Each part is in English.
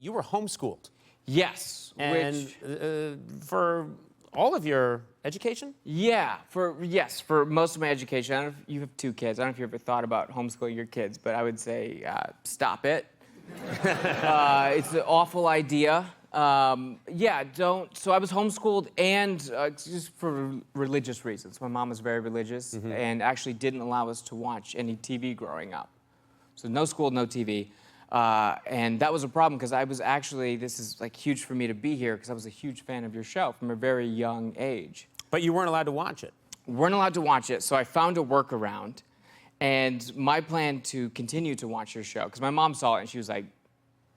You were homeschooled. Yes. And for all of your education? Yeah, for most of my education. I don't know if you have 2 kids. I don't know if you ever thought about homeschooling your kids, but I would say stop it. It's an awful idea. Yeah, don't. So I was homeschooled and just for religious reasons. My mom was very religious and actually didn't allow us to watch any TV growing up. So no school, no TV. And that was a problem because I was actually, this is like huge for me to be here because I was a huge fan of your show from a very young age. But you weren't allowed to watch it. Weren't allowed to watch it, so I found a workaround. And my plan to continue to watch your show, because my mom saw it and she was like,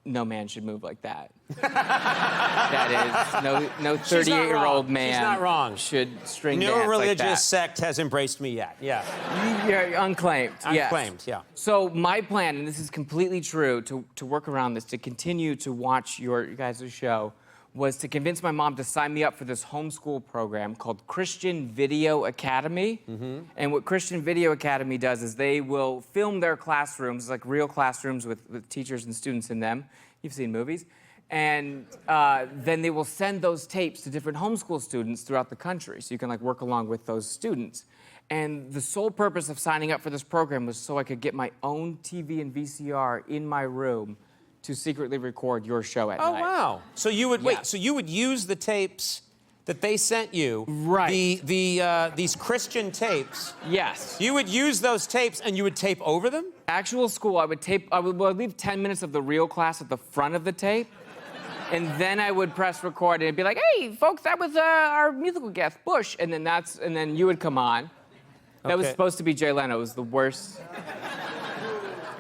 no man should move like that. That is, no 38-year-old man She's not wrong. should string dance No like that. religious sect has embraced me yet, yeah. You're unclaimed, yes. Unclaimed, yeah. So my plan, and this is completely true, to work around this, to continue to watch your guys' show, was to convince my mom to sign me up for this homeschool program called Christian Video Academy. And what Christian Video Academy does is they will film their classrooms, like real classrooms with teachers and students in them. You've seen movies. And then they will send those tapes to different homeschool students throughout the country, so you can like work along with those students. And the sole purpose of signing up for this program was so I could get my own TV and VCR in my room to secretly record your show at night. Oh, wow. So you would, wait, so you would use the tapes that they sent you. Right. These Christian tapes. Yes. You would use those tapes and you would tape over them? Actual school, I would leave 10 minutes of the real class at the front of the tape, and then I would press record and it'd be like, hey, folks, that was our musical guest, Bush, and then you would come on. That was supposed to be Jay Leno. It was the worst.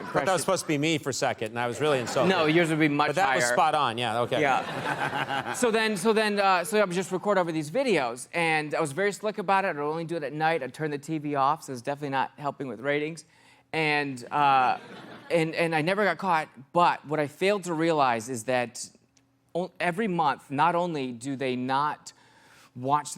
I thought that was supposed to be me for a second, and I was really insulted. No, yours would be much higher. But that was spot on, yeah, okay. Yeah. So I would just record over these videos, and I was very slick about it. I'd only do it at night. I'd turn the TV off, so it's definitely not helping with ratings. And I never got caught, but what I failed to realize is that every month, not only do they not watch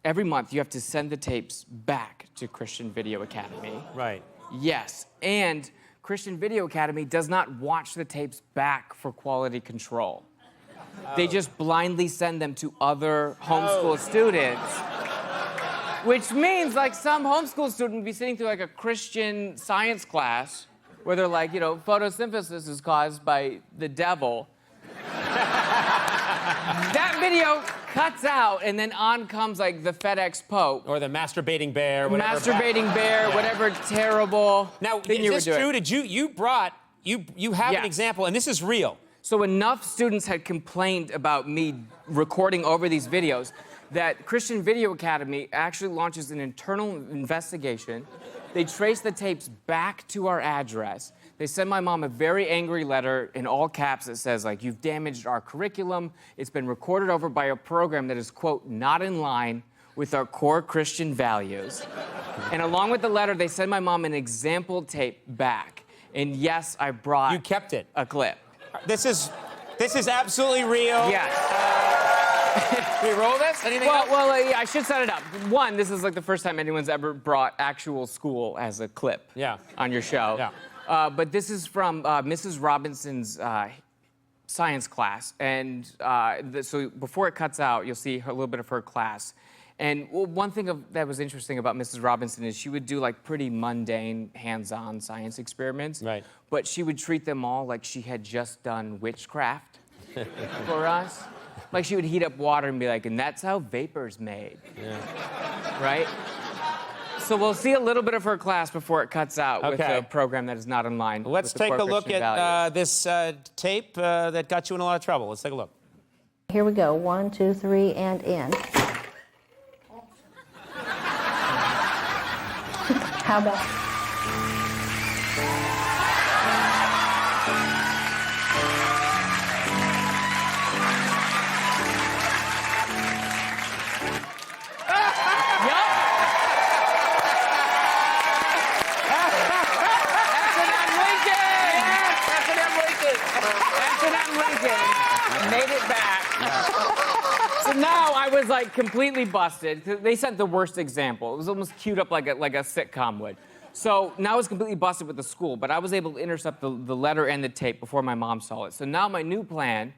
every month you have to send the tapes back to Christian Video Academy. Right. Yes, and Christian Video Academy does not watch the tapes back for quality control. They just blindly send them to other homeschool students. Which means, like, some homeschool student would be sitting through, like, a Christian science class where they're like, you know, photosynthesis is caused by the devil. That video cuts out, and then on comes, like, the FedEx Pope. Or the masturbating bear, whatever. Masturbating bear, whatever terrible thing you were doing. Now, is this true? You have an example, and this is real. So enough students had complained about me recording over these videos that Christian Video Academy actually launches an internal investigation. They trace the tapes back to our address. They send my mom a very angry letter in all caps that says, like, you've damaged our curriculum. It's been recorded over by a program that is, quote, not in line with our core Christian values. And along with the letter, they send my mom an example tape back. And yes, I brought... You kept it. ...a clip. This is absolutely real. Yes. Can we roll this? Anything else? Yeah, I should set it up. One, this is like the first time anyone's ever brought actual school as a clip on your show. Yeah. But this is from Mrs. Robinson's science class. And so before it cuts out, you'll see a little bit of her class. And one thing that was interesting about Mrs. Robinson is she would do like pretty mundane, hands-on science experiments. Right. But she would treat them all like she had just done witchcraft for us. Like she would heat up water and be like, and that's how vapor's made. Yeah. Right? So we'll see a little bit of her class before it cuts out with a program that is not in line. Let's take a look at this tape that got you in a lot of trouble. Let's take a look. Here we go. 1, 2, 3, and in. How about... Made it back. So now I was like completely busted. They sent the worst example. It was almost queued up like a sitcom would. So now it's completely busted with the school, but I was able to intercept the letter and the tape before my mom saw it. So now my new plan,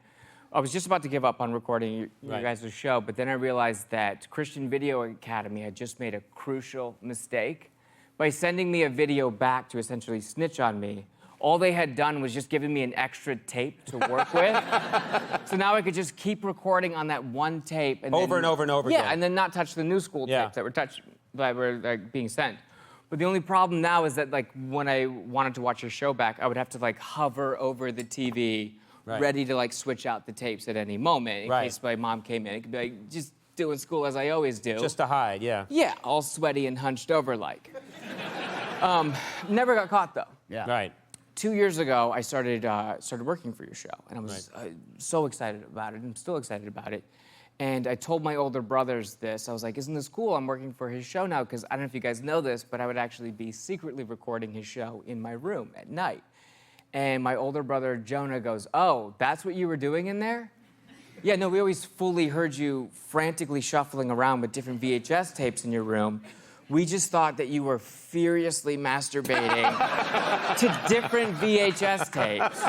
I was just about to give up on recording you guys' show, but then I realized that Christian Video Academy had just made a crucial mistake. By sending me a video back to essentially snitch on me, all they had done was just giving me an extra tape to work with. So now I could just keep recording on that one tape. And over and over again. Yeah, and then not touch the new school tapes that were like, being sent. But the only problem now is that like when I wanted to watch a show back, I would have to like hover over the TV, ready to like switch out the tapes at any moment in case my mom came in. It could be like, just doing school as I always do. Just to hide, yeah. Yeah, all sweaty and hunched over like. Never got caught though. Yeah. Right. 2 years ago, I started working for your show, and I was so excited about it. I'm still excited about it. And I told my older brothers this. I was like, isn't this cool? I'm working for his show now, because I don't know if you guys know this, but I would actually be secretly recording his show in my room at night. And my older brother, Jonah, goes, oh, that's what you were doing in there? Yeah, no, we always fully heard you frantically shuffling around with different VHS tapes in your room. We just thought that you were furiously masturbating to different VHS tapes.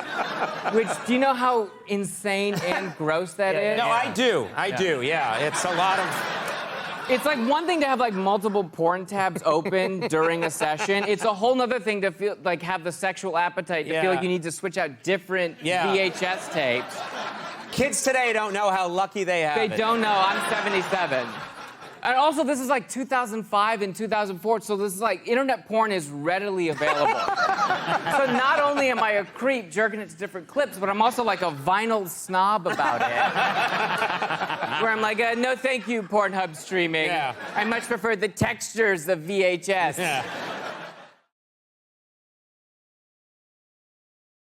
Which, do you know how insane and gross that is? No, I do, yeah. It's a lot of... It's like one thing to have like multiple porn tabs open during a session. It's a whole nother thing to feel like have the sexual appetite to feel like you need to switch out different VHS tapes. Kids today don't know how lucky they have They don't know. I'm 77. And also, this is like 2005 and 2004, so this is like, internet porn is readily available. So not only am I a creep jerking it to different clips, but I'm also like a vinyl snob about it. Where I'm like, no thank you, Pornhub streaming. I much prefer the textures of VHS.